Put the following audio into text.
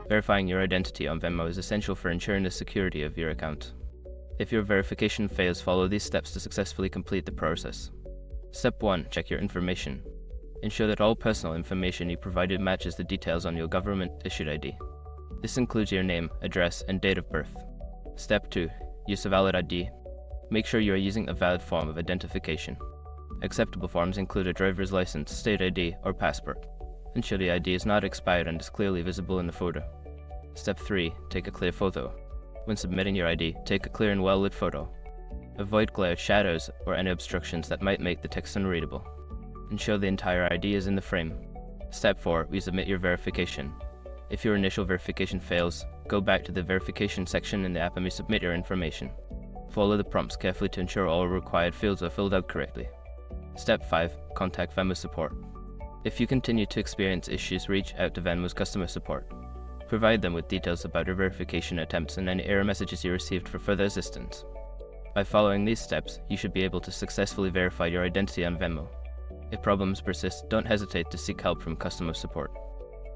Verifying your identity on Venmo is essential for ensuring the security of your account. If your verification fails, follow these steps to successfully complete the process. Step 1. Check your information. Ensure that all personal information you provided matches the details on your government-issued ID. This includes your name, address, and date of birth. Step 2. Use a valid ID. Make sure you are using a valid form of identification. Acceptable forms include a driver's license, state ID, or passport. Ensure the ID is not expired and is clearly visible in the photo. Step 3. Take a clear photo. When submitting your ID, take a clear and well-lit photo. Avoid glare, shadows, or any obstructions that might make the text unreadable. Ensure the entire ID is in the frame. Step 4. Resubmit your verification. If your initial verification fails, go back to the verification section in the app and resubmit your information. Follow the prompts carefully to ensure all required fields are filled out correctly. Step 5. Contact Venmo support. If you continue to experience issues, reach out to Venmo's customer support. Provide them with details about your verification attempts and any error messages you received for further assistance. By following these steps, you should be able to successfully verify your identity on Venmo. If problems persist, don't hesitate to seek help from customer support.